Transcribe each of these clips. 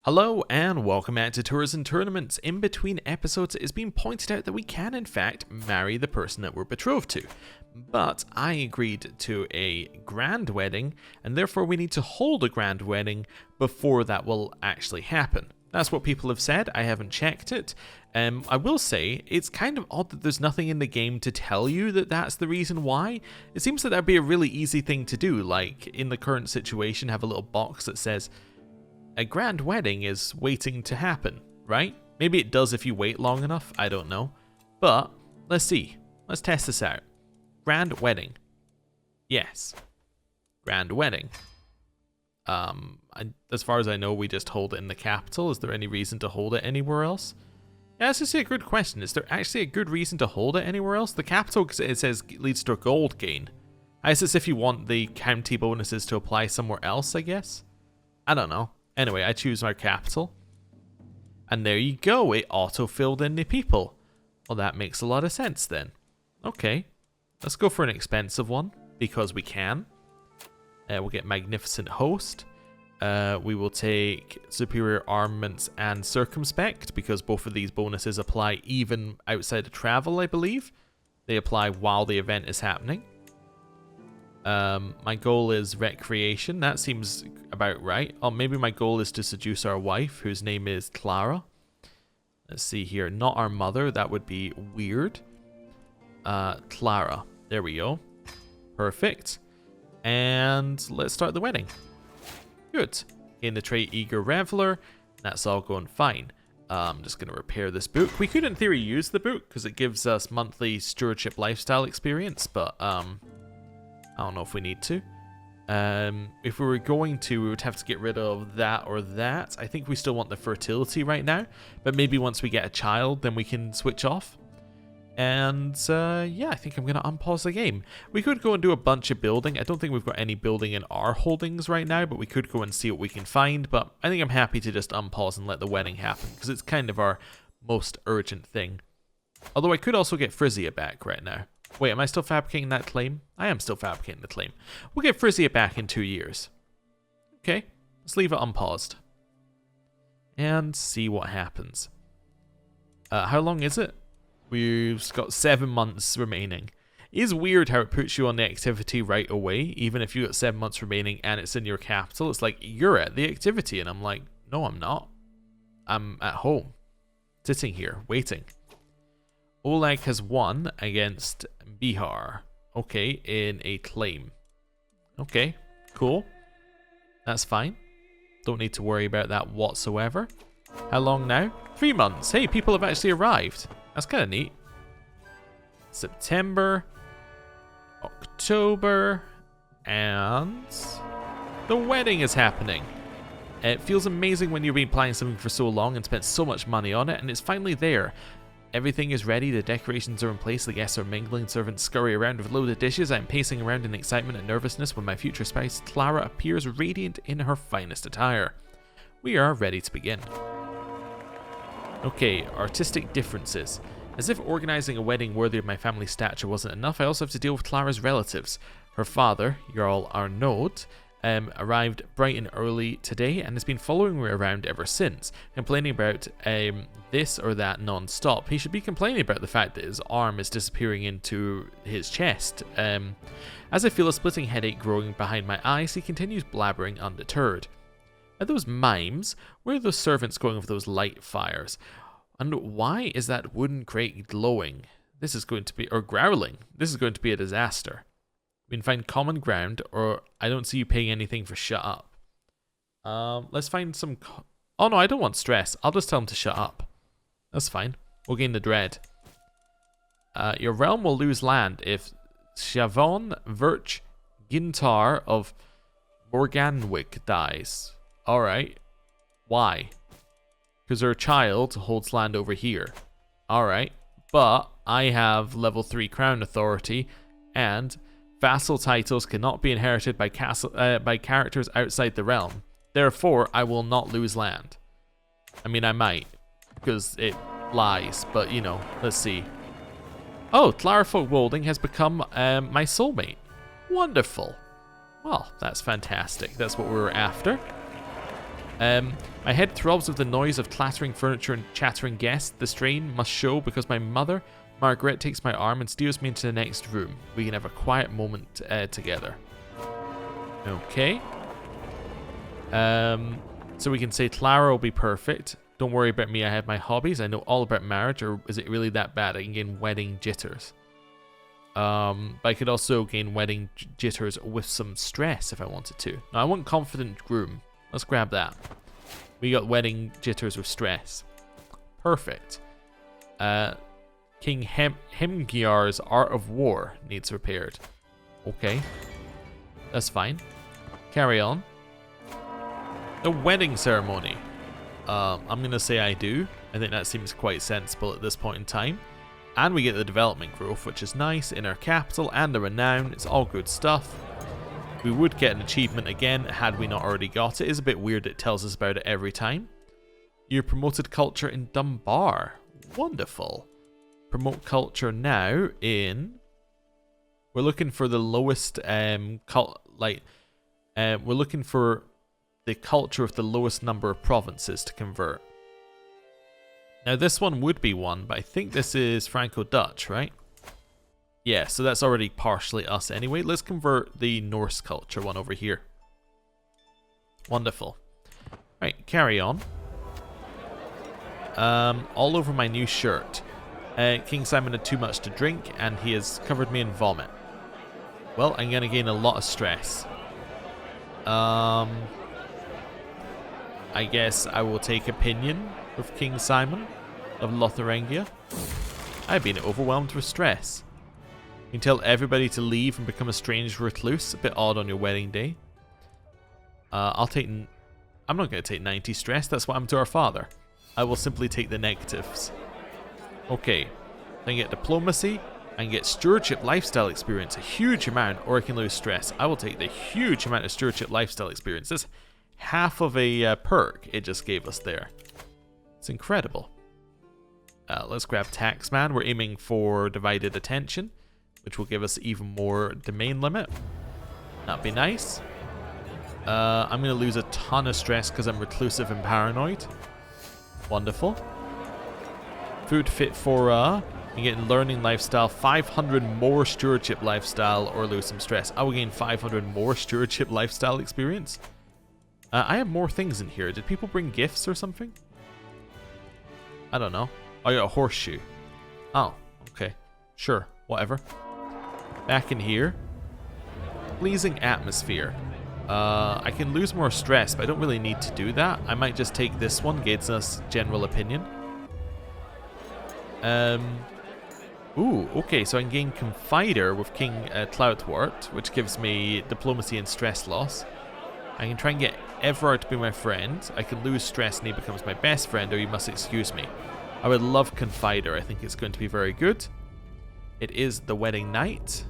Hello and welcome back to Tours and Tournaments. In between episodes, it has been pointed out that we can in fact marry the person that we're betrothed to. But I agreed to a grand wedding, and therefore we need to hold a grand wedding before that will actually happen. That's what people have said. I haven't checked it. I will say, it's kind of odd that there's nothing in the game to tell you that that's the reason why. It seems that that'd be a really easy thing to do, like in the current situation, have a little box that says, a grand wedding is waiting to happen, right? Maybe it does if you wait long enough, I don't know. But, let's see. Let's test this out. Grand wedding. Yes. Grand wedding. As far as I know, we just hold it in the capital. Is there any reason to hold it anywhere else? Yeah, that's just a good question. Is there actually a good reason to hold it anywhere else? The capital, it says, leads to a gold gain. I guess it's if you want the county bonuses to apply somewhere else, I guess? I don't know. Anyway, I choose our capital. And there you go, it auto-filled in the people. Well, that makes a lot of sense then. Okay, let's go for an expensive one, because we can. We'll get Magnificent Host. We will take Superior Armaments and Circumspect, because both of these bonuses apply even outside of travel, I believe. They apply while the event is happening. My goal is recreation. That seems about right. Oh, maybe my goal is to seduce our wife, whose name is Clara. Let's see here. Not our mother. That would be weird. Clara. There we go. Perfect. And let's start the wedding. Good. Gain the trait Eager Reveler. That's all going fine. I'm just going to repair this book. We could, in theory, use the book because it gives us monthly stewardship lifestyle experience, but I don't know if we need to. If we were going to, we would have to get rid of that or that. I think we still want the fertility right now, but maybe once we get a child, then we can switch off. And yeah, I think I'm going to unpause the game. We could go and do a bunch of building. I don't think we've got any building in our holdings right now, but we could go and see what we can find. But I think I'm happy to just unpause and let the wedding happen, because it's kind of our most urgent thing. Although I could also get Frisia back right now. Wait, am I still fabricating that claim? I am still fabricating the claim. We'll get Frisia back in 2 years. Okay, let's leave it unpaused. And see what happens. How long is it? We've got 7 months remaining. It is weird how it puts you on the activity right away, even if you've got 7 months remaining and it's in your capital. It's like, you're at the activity, and I'm like, no, I'm not. I'm at home, sitting here, waiting. Oleg has won against Bihar. Okay, in a claim. Okay, cool. That's fine. Don't need to worry about that whatsoever. How long now? 3 months. Hey, people have actually arrived. That's kind of neat. September, October, and the wedding is happening. It feels amazing when you've been planning something for so long and spent so much money on it, and it's finally there. Everything is ready, the decorations are in place, the guests are mingling, servants scurry around with loaded dishes. I am pacing around in excitement and nervousness when my future spouse, Clara, appears radiant in her finest attire. We are ready to begin. Okay, artistic differences. As if organizing a wedding worthy of my family's stature wasn't enough, I also have to deal with Clara's relatives. Her father, Jarl Arnaud, arrived bright and early today and has been following me around ever since, complaining about this or that non-stop. He should be complaining about the fact that his arm is disappearing into his chest. As I feel a splitting headache growing behind my eyes, he continues blabbering undeterred. Are those mimes? Where are those servants going with those light fires? And why is that wooden crate glowing? This is going to be, or growling. This is going to be a disaster. We can find common ground, or I don't see you paying anything for shut up. Let's find some... Oh no, I don't want stress. I'll just tell him to shut up. That's fine. We'll gain the dread. Your realm will lose land if Shavon Virch Gintar of Morganwick dies. Alright. Why? Because her child holds land over here. Alright. But I have level 3 crown authority, and vassal titles cannot be inherited by characters outside the realm. Therefore, I will not lose land. I mean, I might, because it lies, but you know, let's see. Oh, Clara Folkwolding has become my soulmate. Wonderful. Well, that's fantastic. That's what we were after. My head throbs with the noise of clattering furniture and chattering guests. The strain must show because my mother, Margaret, takes my arm and steers me into the next room. We can have a quiet moment together. Okay. So we can say Clara will be perfect. Don't worry about me, I have my hobbies. I know all about marriage, or is it really that bad? I can gain wedding jitters. But I could also gain wedding jitters with some stress if I wanted to. Now I want confident groom. Let's grab that. We got wedding jitters with stress. Perfect. King Hemgiar's Art of War needs repaired. Okay. That's fine. Carry on. The wedding ceremony. I'm going to say I do. I think that seems quite sensible at this point in time. And we get the development growth, which is nice, in our capital and the renown. It's all good stuff. We would get an achievement again had we not already got it. It is a bit weird it tells us about it every time. You promoted culture in Dunbar. Wonderful. Promote culture now in... We're looking for the lowest we're looking for the culture of the lowest number of provinces to convert. Now this one would be one, but I think this is Franco-Dutch, right? Yeah, so that's already partially us anyway. Let's convert the Norse culture one over here. Wonderful. Right, carry on. All over my new shirt. King Simon had too much to drink and he has covered me in vomit. Well, I'm going to gain a lot of stress. I guess I will take opinion of King Simon of Lotharingia. I've been overwhelmed with stress. You can tell everybody to leave and become a strange recluse. A bit odd on your wedding day. I'm not going to take 90 stress. That's what I'm to our father. I will simply take the negatives. Okay. I can get diplomacy. I can get stewardship lifestyle experience. A huge amount. Or I can lose stress. I will take the huge amount of stewardship lifestyle experience. That's half of a perk it just gave us there. It's incredible. Let's grab Taxman. We're aiming for divided attention, which will give us even more domain limit. That'd be nice. I'm going to lose a ton of stress because I'm reclusive and paranoid. Wonderful. Food fit for you get learning lifestyle, 500 more stewardship lifestyle, or lose some stress. I will gain 500 more stewardship lifestyle experience. I have more things in here. Did people bring gifts or something? I don't know. I got a horseshoe. Oh, okay. Sure, whatever. Back in here. Pleasing atmosphere. I can lose more stress, but I don't really need to do that. I might just take this one, gets us general opinion. Ooh, okay, so I can gain Confider with King Cloutwort, which gives me diplomacy and stress loss. I can try and get Everard to be my friend. I can lose stress and he becomes my best friend, or you must excuse me. I would love Confider. I think it's going to be very good. It is the wedding night.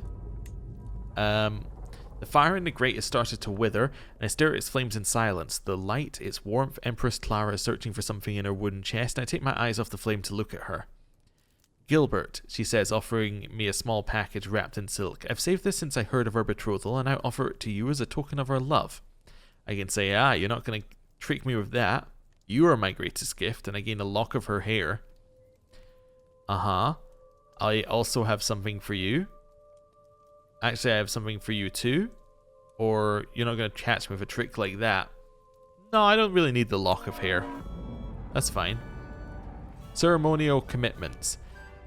The fire in the grate has started to wither, and I stare at its flames in silence. The light, its warmth. Empress Clara is searching for something in her wooden chest, and I take my eyes off the flame to look at her. Gilbert, she says, offering me a small package wrapped in silk. I've saved this since I heard of our betrothal, and I offer it to you as a token of our love. I can say, you're not going to trick me with that. You are my greatest gift, and I gain a lock of her hair. I also have something for you. Actually, I have something for you too. Or you're not going to catch me with a trick like that. No, I don't really need the lock of hair. That's fine. Ceremonial commitments.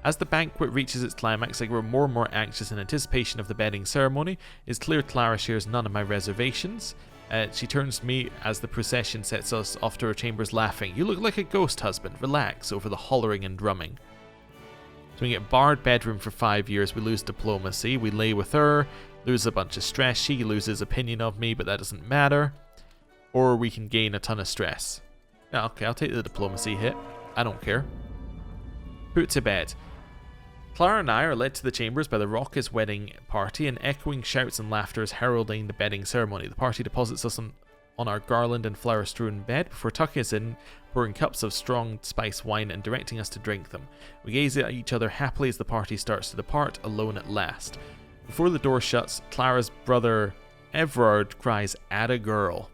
As the banquet reaches its climax, I grow more and more anxious in anticipation of the bedding ceremony. It's clear Clara shares none of my reservations. She turns to me as the procession sets us off to her chambers laughing. You look like a ghost, husband. Relax over the hollering and drumming. So we get barred bedroom for 5 years. We lose diplomacy. We lay with her. Lose a bunch of stress. She loses opinion of me, but that doesn't matter. Or we can gain a ton of stress. Yeah, okay, I'll take the diplomacy hit. I don't care. Put to bed. Clara and I are led to the chambers by the raucous wedding party, and echoing shouts and laughter is heralding the bedding ceremony. The party deposits us on our garland and flower-strewn bed before tucking us in, pouring cups of strong spice wine and directing us to drink them. We gaze at each other happily as the party starts to depart, alone at last. Before the door shuts, Clara's brother Everard cries, "Add a girl."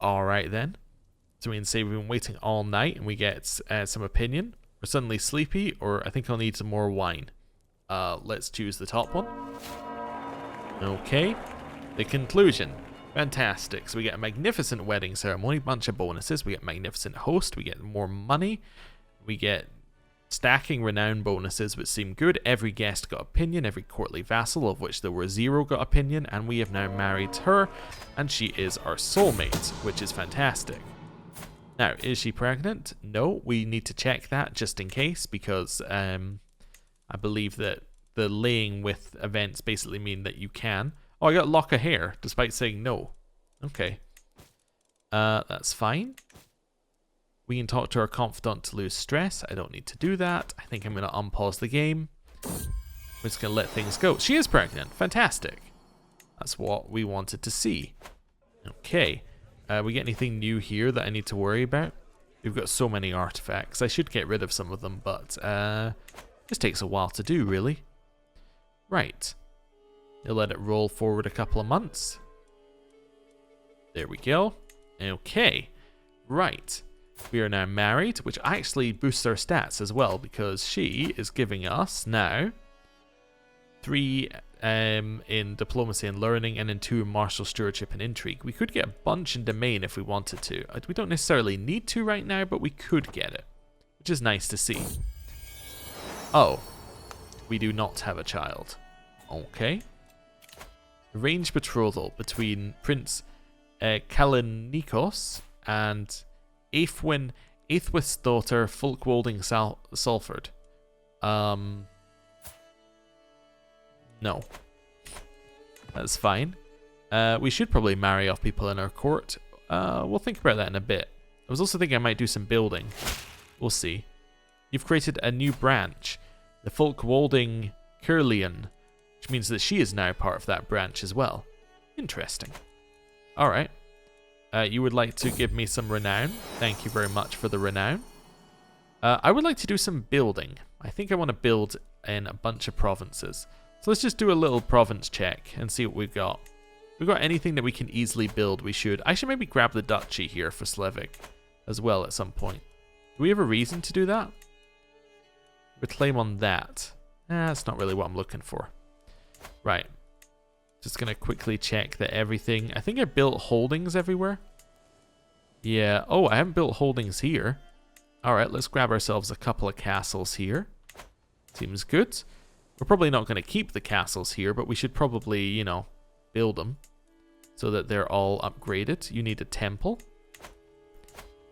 Alright then. So we can say we've been waiting all night and we get some opinion. We're suddenly sleepy, or I think I'll need some more wine. Let's choose the top one. Okay. The conclusion. Fantastic. So we get a magnificent wedding ceremony, bunch of bonuses. We get magnificent host. We get more money. We get stacking renown bonuses, which seem good. Every guest got opinion. Every courtly vassal, of which there were 0, got opinion. And we have now married her, and she is our soulmate, which is fantastic. Now, is she pregnant? No, we need to check that just in case, because I believe that the laying with events basically mean that you can. Oh, I got a lock of hair, despite saying no. Okay. That's fine. We can talk to our confidant to lose stress. I don't need to do that. I think I'm going to unpause the game. We're just going to let things go. She is pregnant. Fantastic. That's what we wanted to see. Okay. We get anything new here that I need to worry about? We've got so many artifacts. I should get rid of some of them, but this takes a while to do, really. Right. You'll let it roll forward a couple of months. There we go. Okay. Right. We are now married, which actually boosts our stats as well, because she is giving us now 3 in diplomacy and learning, and in 2 in martial stewardship and intrigue. We could get a bunch in domain if we wanted to. We don't necessarily need to right now, but we could get it, which is nice to see. Oh, we do not have a child. Okay. Arranged betrothal between Prince Kalinikos and Aethwith's daughter, Folkwolding Salford. No. That's fine. We should probably marry off people in our court. We'll think about that in a bit. I was also thinking I might do some building. We'll see. You've created a new branch, the Folkwolding Curlian, which means that she is now part of that branch as well. Interesting. Alright. You would like to give me some renown. Thank you very much for the renown. I would like to do some building. I think I want to build in a bunch of provinces. So let's just do a little province check and see what we've got. If we've got anything that we can easily build, we should. I should maybe grab the duchy here for Slavic as well at some point. Do we have a reason to do that? Reclaim on that. That's not really what I'm looking for. Right. Just going to quickly check that everything... I think I built holdings everywhere. Yeah. Oh, I haven't built holdings here. Alright, let's grab ourselves a couple of castles here. Seems good. We're probably not going to keep the castles here, but we should probably, you know, build them so that they're all upgraded. You need a temple.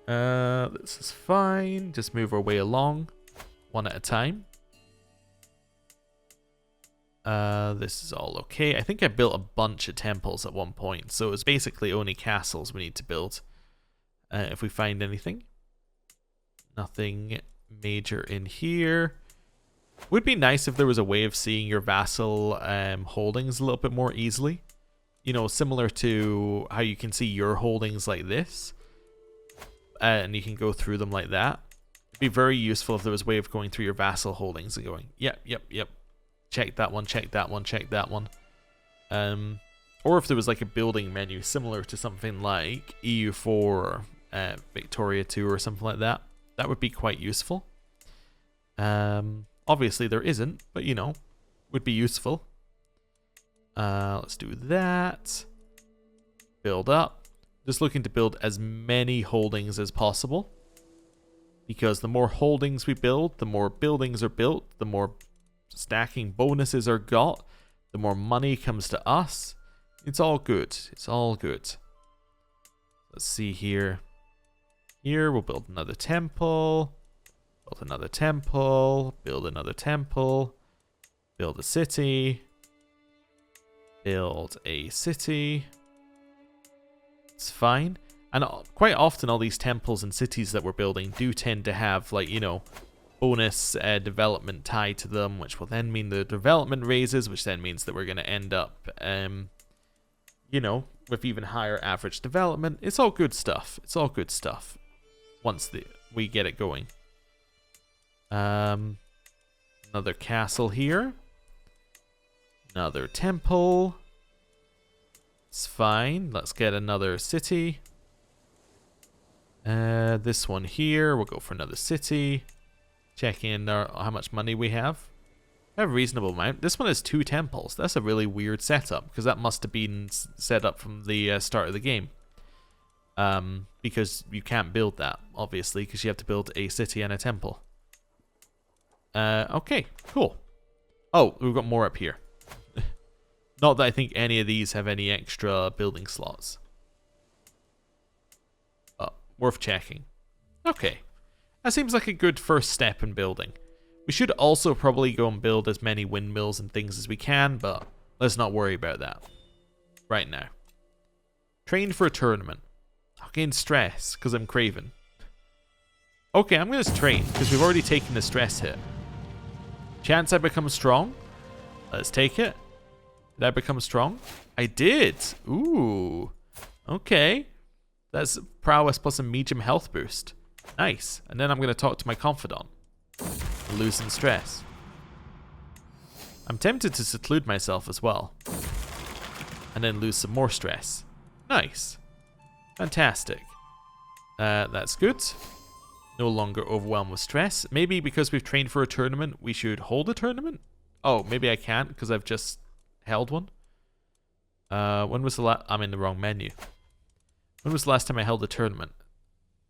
This is fine. Just move our way along, one at a time. This is all okay. I think I built a bunch of temples at one point, so it's basically only castles we need to build. If we find anything. Nothing major in here. Would be nice if there was a way of seeing your vassal holdings a little bit more easily. You know, similar to how you can see your holdings like this. And you can go through them like that. It'd be very useful if there was a way of going through your vassal holdings and going, yep. Check that one, check that one, check that one. Or if there was like a building menu similar to something like EU4 or Victoria 2 or something like that. That would be quite useful. Obviously there isn't, but you know, would be useful. Let's do that. Build up. Just looking to build as many holdings as possible. Because the more holdings we build, the more buildings are built, the more stacking bonuses are got, the more money comes to us. It's all good. It's all good. Let's see here. Here we'll build another temple. Build another temple. Build another temple. Build a city. Build a city. It's fine. And quite often all these temples and cities that we're building do tend to have, like, you know, bonus development tied to them, which will then mean the development raises, which then means that we're going to end up, you know, with even higher average development. It's all good stuff. It's all good stuff once we get it going. Another castle here. Another temple. It's fine. Let's get another city. This one here, we'll go for another city. Check in how much money we have. A reasonable amount. This one has 2 temples. That's a really weird setup, because that must have been set up from the start of the game. Because you can't build that, obviously, because you have to build a city and a temple. Okay, cool. Oh, we've got more up here. Not that I think any of these have any extra building slots. But worth checking. Okay. That seems like a good first step in building. We should also probably go and build as many windmills and things as we can, but let's not worry about that right now. Train for a tournament. I'll gain stress because I'm craven. Okay, I'm going to train because we've already taken the stress hit. Chance I become strong? Let's take it. Did I become strong? I did. Ooh. Okay. That's prowess plus a medium health boost. Nice. And then I'm going to talk to my confidant. Losing stress. I'm tempted to seclude myself as well. And then lose some more stress. Nice. Fantastic. That's good. No longer overwhelmed with stress. Maybe because we've trained for a tournament, we should hold a tournament? Oh, maybe I can't because I've just held one. When was the last... I'm in the wrong menu. When was the last time I held a tournament?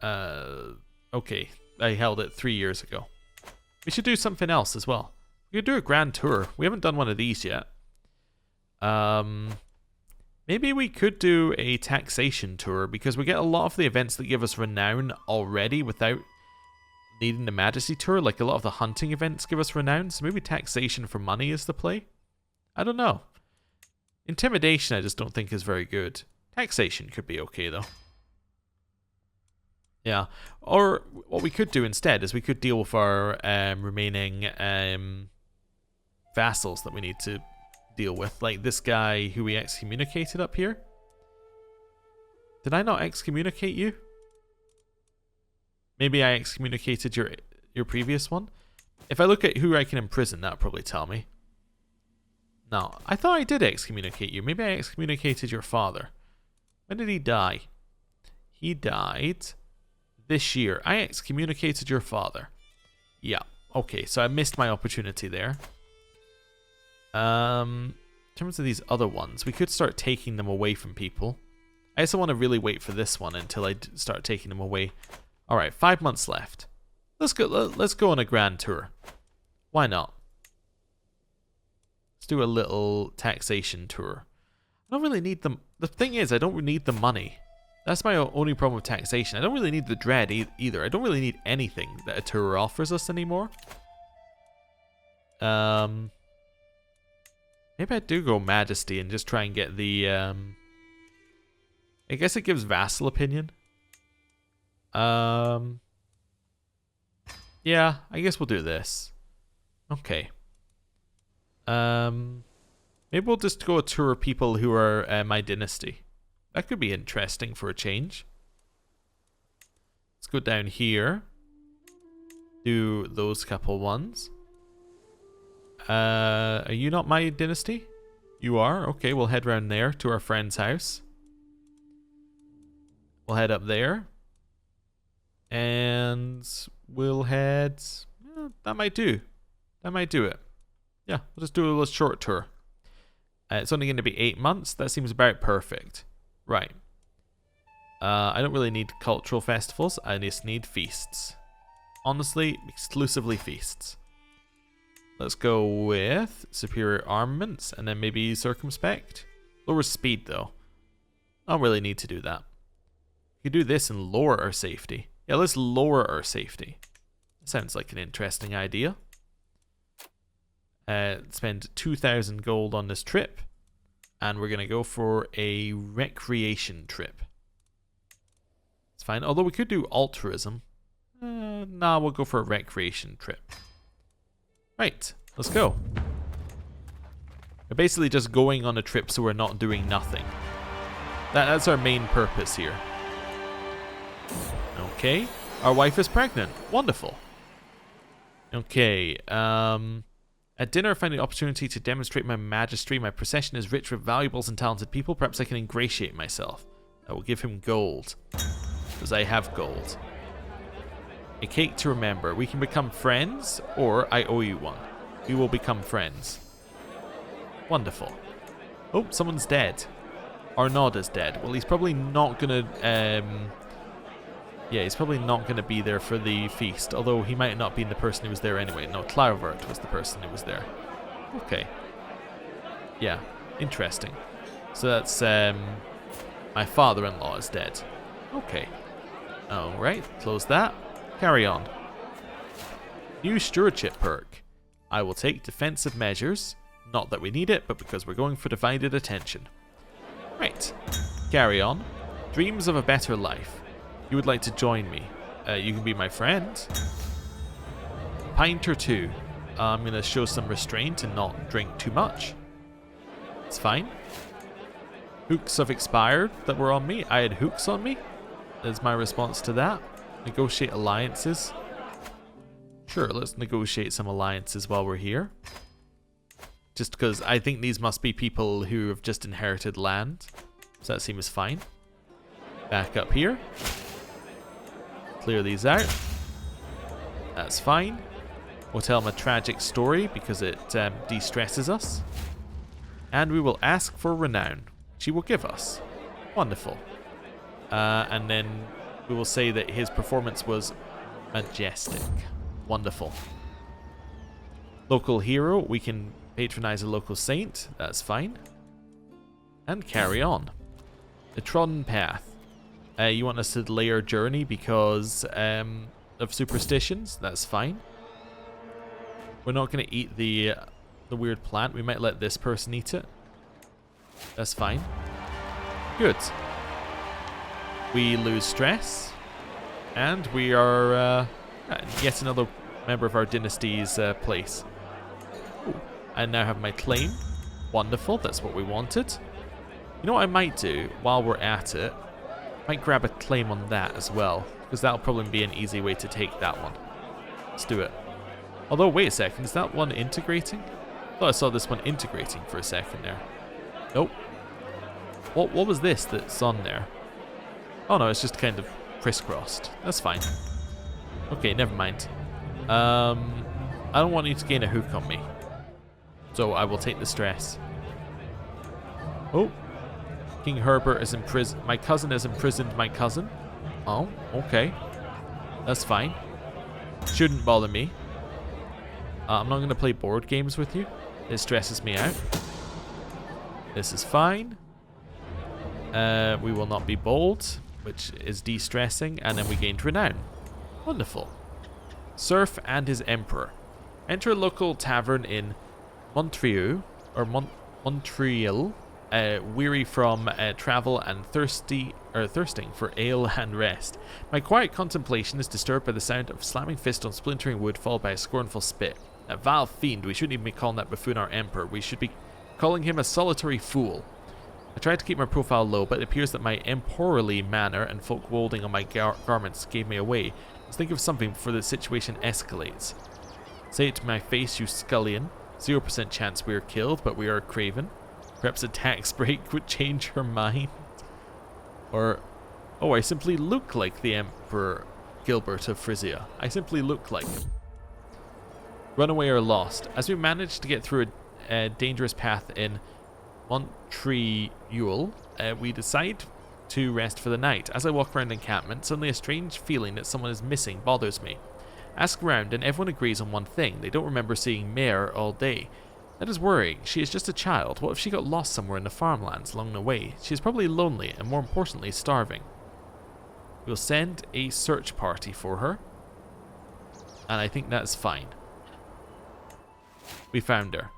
Okay. I held it 3 years ago. We should do something else as well. We could do a grand tour. We haven't done one of these yet. Maybe we could do a taxation tour because we get a lot of the events that give us renown already without needing the Majesty tour. Like a lot of the hunting events give us renown. So maybe taxation for money is the play. I don't know. Intimidation I just don't think is very good. Taxation could be okay though. Yeah. Or what we could do instead is we could deal with our remaining vassals that we need to deal with. Like this guy who we excommunicated up here. Did I not excommunicate you? Maybe I excommunicated your previous one. If I look at who I can imprison, that'll probably tell me. No, I thought I did excommunicate you. Maybe I excommunicated your father. When did he die? He died this year. I excommunicated your father. Yeah. Okay, so I missed my opportunity there. In terms of these other ones, we could start taking them away from people. I just don't want to really wait for this one until I start taking them away. All right, 5 months left. Let's go on a grand tour. Why not? Let's do a little taxation tour. I don't really need them. The thing is, I don't need the money. That's my only problem with taxation. I don't really need the dread either. I don't really need anything that a tour offers us anymore. Maybe I do go Majesty and just try and get the... I guess it gives vassal opinion. Yeah, I guess we'll do this. Okay. Maybe we'll just go tour people who are my dynasty. That could be interesting for a change. Let's go down here. Do those couple ones. Are you not my dynasty? You are? Okay, we'll head round there to our friend's house. We'll head up there. And we'll head... that might do. That might do it. Yeah, we'll just do a little short tour. It's only going to be 8 months. That seems about perfect. Right. I don't really need cultural festivals. I just need feasts. Honestly, exclusively feasts. Let's go with superior armaments and then maybe circumspect. Lower speed though. I don't really need to do that. We could do this and lower our safety. Yeah, let's lower our safety. Sounds like an interesting idea. Spend 2,000 gold on this trip. And we're going to go for a recreation trip. It's fine. Although we could do altruism. Nah, we'll go for a recreation trip. Right, let's go. We're basically just going on a trip so we're not doing nothing. That's our main purpose here. Okay, our wife is pregnant. Wonderful. Okay, at dinner I find the opportunity to demonstrate my majesty. My procession is rich with valuables and talented people. Perhaps I can ingratiate myself. I will give him gold. Because I have gold. A cake to remember. We can become friends, or I owe you one. We will become friends. Wonderful. Oh, someone's dead. Arnaud is dead. Well, he's probably not going to... yeah, he's probably not going to be there for the feast. Although he might not be the person who was there anyway. No, Clairvert was the person who was there. Okay. Yeah, interesting. So that's... my father-in-law is dead. Okay. Alright, close that. Carry on. New stewardship perk. I will take defensive measures. Not that we need it, but because we're going for divided attention. Right. Carry on. Dreams of a better life. You would like to join me. You can be my friend. Pint or two. I'm going to show some restraint and not drink too much. It's fine. Hooks have expired that were on me. I had hooks on me. That's my response to that. Negotiate alliances. Sure, let's negotiate some alliances while we're here. Just because I think these must be people who have just inherited land. So that seems fine. Back up here. Clear these out. That's fine. We'll tell them a tragic story because it de-stresses us. And we will ask for renown. She will give us. Wonderful. And then we will say that his performance was majestic. Wonderful. Local hero. We can patronize a local saint. That's fine. And carry on. The trodden path. You want us to delay our journey because of superstitions? That's fine. We're not going to eat the weird plant. We might let this person eat it. That's fine. Good. We lose stress. And we are yet another member of our dynasty's place. Ooh. I now have my claim. Wonderful. That's what we wanted. You know what I might do while we're at it? Might grab a claim on that as well. Because that'll probably be an easy way to take that one. Let's do it. Although, wait a second. Is that one integrating? I thought I saw this one integrating for a second there. Nope. What was this that's on there? Oh no, it's just kind of crisscrossed. That's fine. Okay, never mind. I don't want you to gain a hook on me. So I will take the stress. Oh. King Herbert is imprisoned. My cousin has imprisoned my cousin. Oh, okay. That's fine. Shouldn't bother me. I'm not going to play board games with you. It stresses me out. This is fine. We will not be bold, which is de-stressing, and then we gained renown. Wonderful. Serf and his emperor. Enter a local tavern in Montreal, or Montreal, weary from travel and thirsting for ale and rest. My quiet contemplation is disturbed by the sound of slamming fist on splintering wood, followed by a scornful spit. That vile fiend, we shouldn't even be calling that buffoon our emperor. We should be calling him a solitary fool. I tried to keep my profile low, but it appears that my emperorly manner and folk wolding on my garments gave me away. Let's think of something before the situation escalates. Say it to my face, you scullion. 0% chance we are killed, but we are craven. Perhaps a tax break would change her mind. Or, oh, I simply look like the Emperor Gilbert of Frisia. I simply look like him. Runaway or lost. As we manage to get through a dangerous path in Montreal, we decide to rest for the night. As I walk around the encampment, suddenly a strange feeling that someone is missing bothers me. Ask around and everyone agrees on one thing. They don't remember seeing Mare all day. That is worrying. She is just a child. What if she got lost somewhere in the farmlands along the way? She is probably lonely and, more importantly, starving. We'll send a search party for her. And I think that's fine. We found her.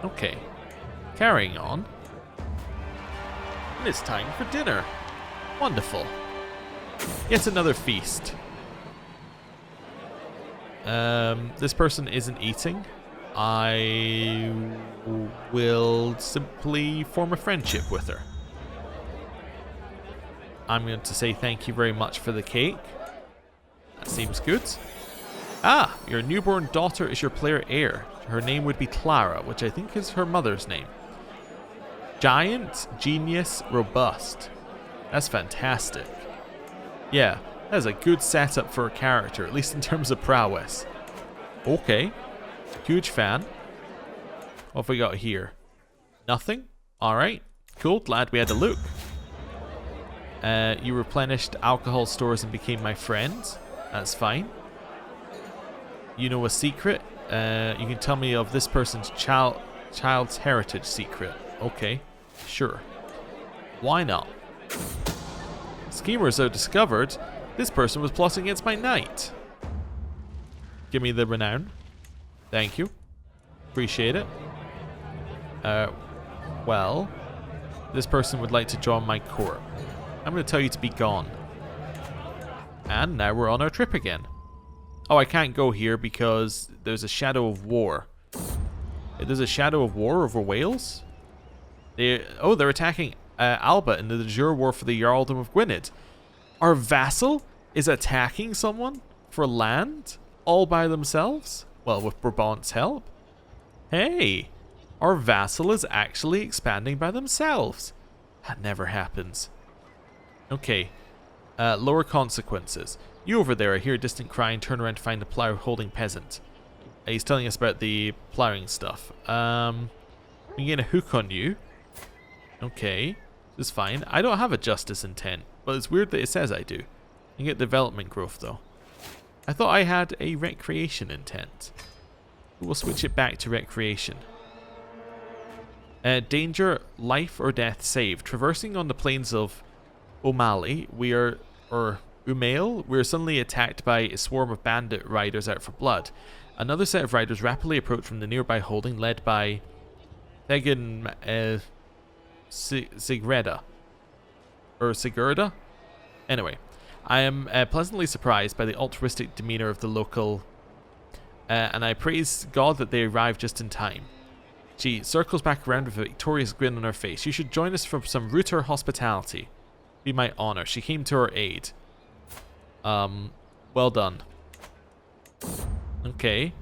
Okay. Carrying on. And it's time for dinner. Wonderful. Yet another feast. This person isn't eating. I will simply form a friendship with her. I'm going to say thank you very much for the cake. That seems good. Ah, your newborn daughter is your player heir. Her name would be Clara, which I think is her mother's name. Giant, genius, robust. That's fantastic. Yeah, that is a good setup for a character, at least in terms of prowess. Okay. Huge fan. What have we got here? Nothing? Alright. Cool, glad we had a look. You replenished alcohol stores and became my friend. That's fine. You know a secret? You can tell me of this person's child's heritage secret. Okay, sure. Why not? Schemers have discovered this person was plotting against my knight. Give me the renown. Thank you. Appreciate it. Well, this person would like to join my court. I'm going to tell you to be gone. And now we're on our trip again. Oh, I can't go here because there's a shadow of war. There's a shadow of war over Wales? They're attacking Alba in the de jure war for the Jarldom of Gwynedd. Our vassal is attacking someone for land all by themselves? Well, with Brabant's help. Hey, our vassal is actually expanding by themselves. That never happens. Okay, lower consequences. You over there, I hear a distant cry and turn around to find the plough holding peasant. He's telling us about the ploughing stuff. We get a hook on you. Okay, this is fine. I don't have a justice intent, but it's weird that it says I do. You get development growth though. I thought I had a recreation intent. We'll switch it back to recreation. Danger, life or death saved. Traversing on the plains of O'Malley, we are suddenly attacked by a swarm of bandit riders out for blood. Another set of riders rapidly approach from the nearby holding, led by Thegan Sigurda. Anyway, I am pleasantly surprised by the altruistic demeanor of the local, and I praise God that they arrived just in time. She circles back around with a victorious grin on her face. You should join us for some Rooter hospitality. Be my honor. She came to our aid. Well done. Okay.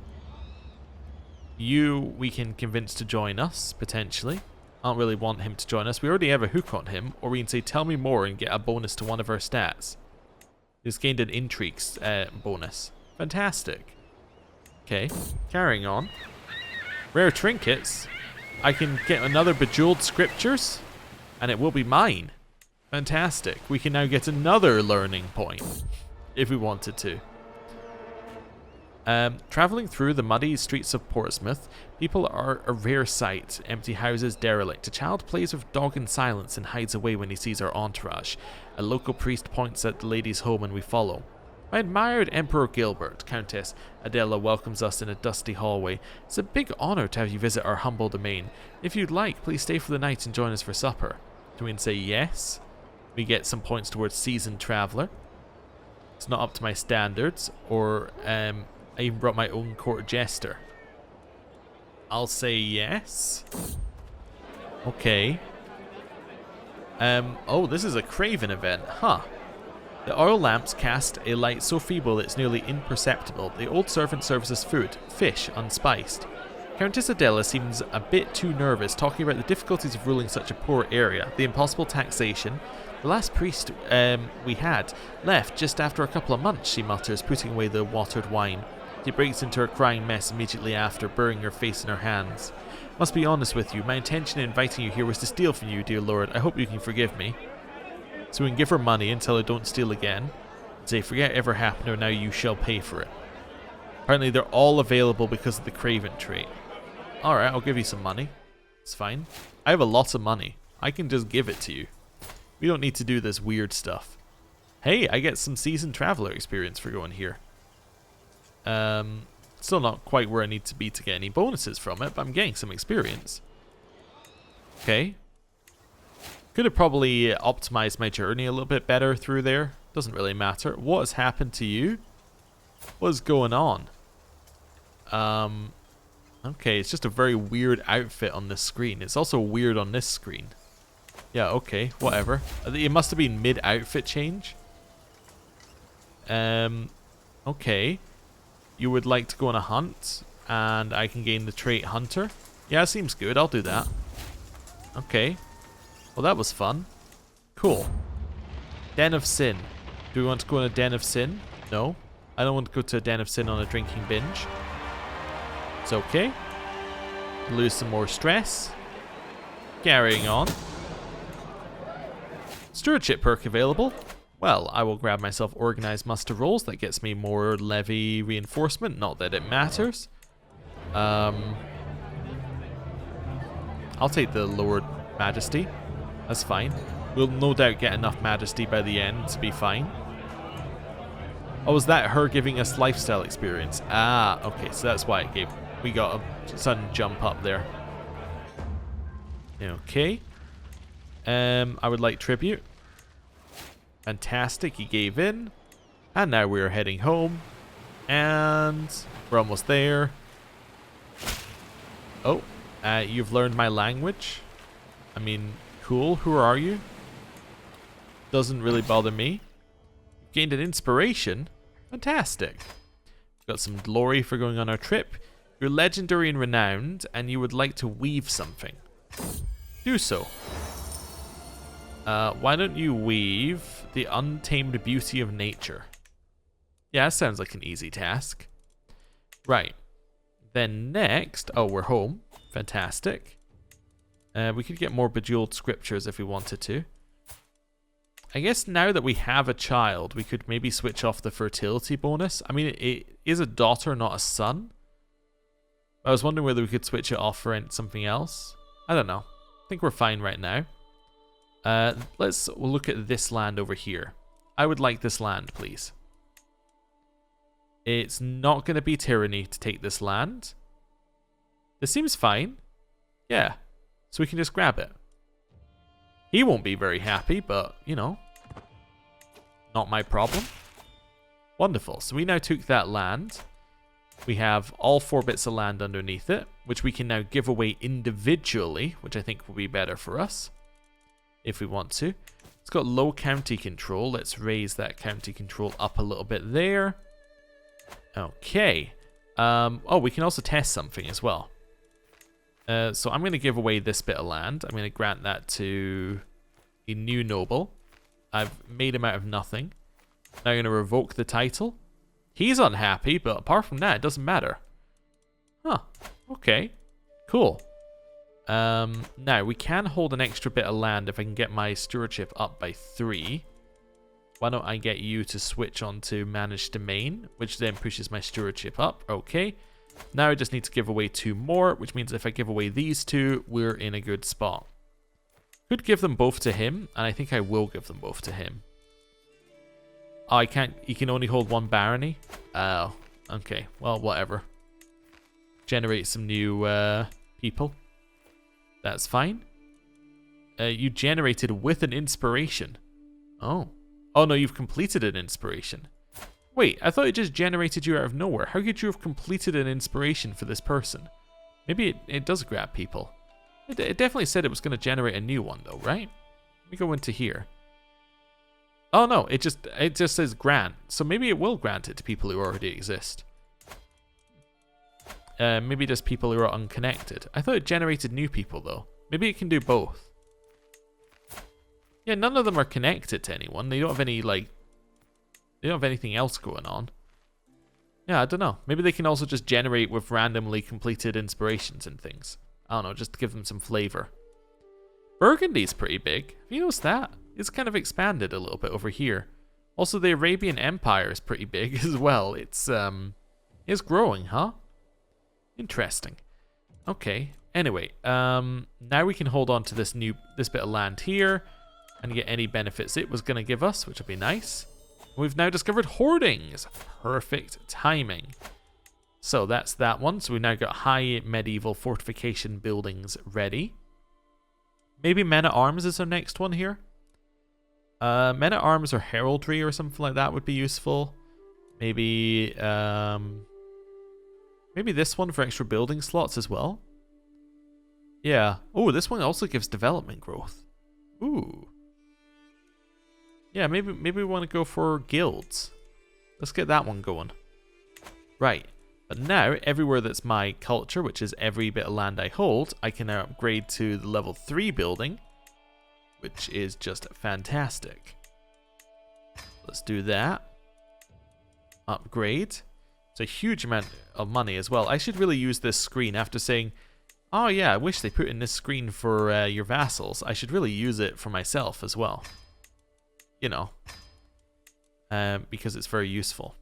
We can convince to join us, potentially. I don't really want him to join us. We already have a hook on him. Or we can say, tell me more and get a bonus to one of our stats. He's gained an intrigue bonus. Fantastic. Okay, carrying on. Rare trinkets. I can get another bejeweled scriptures. And it will be mine. Fantastic. We can now get another learning point. If we wanted to. Traveling through the muddy streets of Portsmouth, people are a rare sight. Empty houses, derelict. A child plays with dog in silence and hides away when he sees our entourage. A local priest points at the lady's home and we follow. My admired Emperor Gilbert, Countess Adela welcomes us in a dusty hallway. It's a big honor to have you visit our humble domain. If you'd like, please stay for the night and join us for supper. Do we say yes? We get some points towards seasoned traveler. It's not up to my standards, or I even brought my own court jester. I'll say yes. Okay. Oh, this is a Craven event, huh? The oil lamps cast a light so feeble it's nearly imperceptible. The old servant serves us food, fish, unspiced. Countess Adela seems a bit too nervous, talking about the difficulties of ruling such a poor area, the impossible taxation. The last priest we had left just after a couple of months, she mutters, putting away the watered wine. She breaks into her crying mess immediately after, burying her face in her hands. Must be honest with you, my intention in inviting you here was to steal from you, dear lord. I hope you can forgive me. So we can give her money until I don't steal again. Say, forget ever happened, or now you shall pay for it. Apparently they're all available because of the Craven trait. Alright, I'll give you some money. It's fine. I have a lot of money. I can just give it to you. We don't need to do this weird stuff. Hey, I get some seasoned traveler experience for going here. Still not quite where I need to be to get any bonuses from it, but I'm getting some experience. Okay. Could have probably optimized my journey a little bit better through there. Doesn't really matter. What has happened to you? What is going on? Okay, it's just a very weird outfit on this screen. It's also weird on this screen. Yeah, okay, whatever. It must have been mid-outfit change. Okay. You would like to go on a hunt, and I can gain the trait Hunter. Yeah, seems good. I'll do that. Okay. Well, that was fun. Cool. Den of Sin. Do we want to go on a den of sin? No. I don't want to go to a den of sin on a drinking binge. It's okay. Lose some more stress. Carrying on. Stewardship perk available. Well, I will grab myself Organized Muster Rolls. That gets me more levy reinforcement. Not that it matters. I'll take the Lord Majesty. That's fine. We'll no doubt get enough Majesty by the end to be fine. Oh, is that her giving us lifestyle experience? Ah, okay, so that's why it gave... We got a sudden jump up there. Okay. I would like tribute. Fantastic, he gave in. And now we're heading home. And we're almost there. Oh, you've learned my language. I mean, cool. Who are you? Doesn't really bother me. Gained an inspiration. Fantastic. Got some glory for going on our trip. You're legendary and renowned, and you would like to weave something. Do so. Why don't you weave the untamed beauty of nature? Yeah, that sounds like an easy task. Right. Then next... Oh, we're home. Fantastic. We could get more bejeweled scriptures if we wanted to. I guess now that we have a child, we could maybe switch off the fertility bonus. I mean, it is a daughter, not a son. I was wondering whether we could switch it off for something else. I don't know. I think we're fine right now. Let's look at this land over here. I would like this land, please. It's not going to be tyranny to take this land. This seems fine. Yeah. So we can just grab it. He won't be very happy, but, you know, not my problem. Wonderful. So we now took that land. We have all 4 bits of land underneath it, which we can now give away individually, which I think will be better for us if we want to. It's got low county control. Let's raise that county control up a little bit there. Okay. Oh, we can also test something as well. So I'm going to give away this bit of land. I'm going to grant that to a new noble. I've made him out of nothing. Now I'm going to revoke the title. He's unhappy, but apart from that, it doesn't matter. Huh. Okay. Cool. Now, we can hold an extra bit of land if I can get my stewardship up by 3. Why don't I get you to switch on to managed domain, which then pushes my stewardship up. Okay. Now I just need to give away 2 more, which means if I give away these 2, we're in a good spot. Could give them both to him, and I think I will give them both to him. Oh, I can't. He can only hold 1 barony? Oh, okay. Well, whatever. Generate some new people. That's fine. You generated with an inspiration. Oh. Oh, no, you've completed an inspiration. Wait, I thought it just generated you out of nowhere. How could you have completed an inspiration for this person? Maybe it does grab people. It definitely said it was going to generate a new one, though, right? Let me go into here. Oh, no, it just says grant. So maybe it will grant it to people who already exist. Maybe just people who are unconnected. I thought it generated new people, though. Maybe it can do both. Yeah, none of them are connected to anyone. They don't have any, like... They don't have anything else going on. Yeah, I don't know. Maybe they can also just generate with randomly completed inspirations and things. I don't know, just to give them some flavor. Burgundy's pretty big. Have you noticed that? It's kind of expanded a little bit over here. Also, the Arabian Empire is pretty big as well. It's growing, huh? Interesting. Okay. Anyway, now we can hold on to this bit of land here and get any benefits it was going to give us, which would be nice. We've now discovered hoardings. Perfect timing. So that's that one. So we've now got high medieval fortification buildings ready. Maybe men-at-arms is our next one here. Men-at-arms or heraldry or something like that would be useful. Maybe maybe this one for extra building slots as well. Yeah. Oh, this one also gives development growth. Ooh. Yeah, maybe we want to go for guilds. Let's get that one going. Right. But now, everywhere that's my culture, which is every bit of land I hold, I can now upgrade to the level 3 building, which is just fantastic. Let's do that. Upgrade. It's a huge amount of money as well. I should really use this screen after saying, oh yeah, I wish they put in this screen for your vassals. I should really use it for myself as well. You know. Because it's very useful.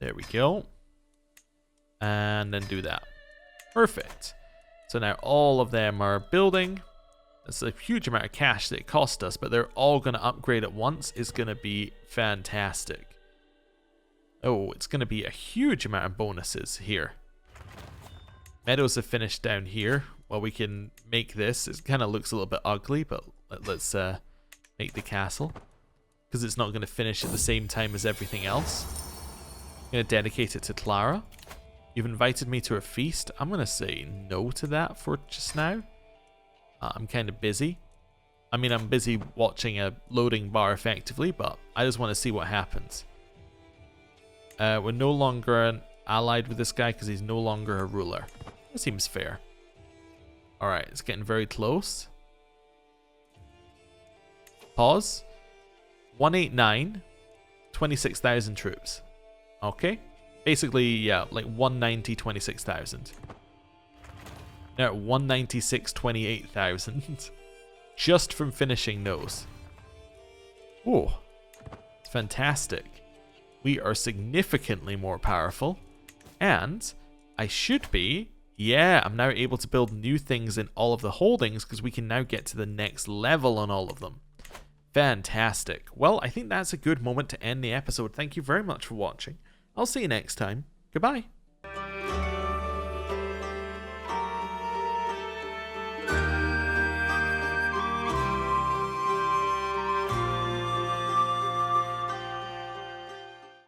There we go. And then do that. Perfect. So now all of them are building. It's a huge amount of cash that it cost us, but they're all going to upgrade at once. It's going to be fantastic. Oh, it's going to be a huge amount of bonuses here. Meadows have finished down here. Well, we can make this. It kind of looks a little bit ugly, but let's make the castle. Because it's not going to finish at the same time as everything else. I'm going to dedicate it to Clara. You've invited me to a feast. I'm going to say no to that for just now. I'm kind of busy. I mean, I'm busy watching a loading bar effectively, but I just want to see what happens. We're no longer allied with this guy because he's no longer a ruler. That seems fair. Alright, it's getting very close. Pause. 189, 26,000 troops. Okay. Basically, yeah, like 190, 26,000. Now at 196, 28,000. Just from finishing those. Oh, it's fantastic. We are significantly more powerful. And I should be, yeah, I'm now able to build new things in all of the holdings because we can now get to the next level on all of them. Fantastic. Well, I think that's a good moment to end the episode. Thank you very much for watching. I'll see you next time. Goodbye.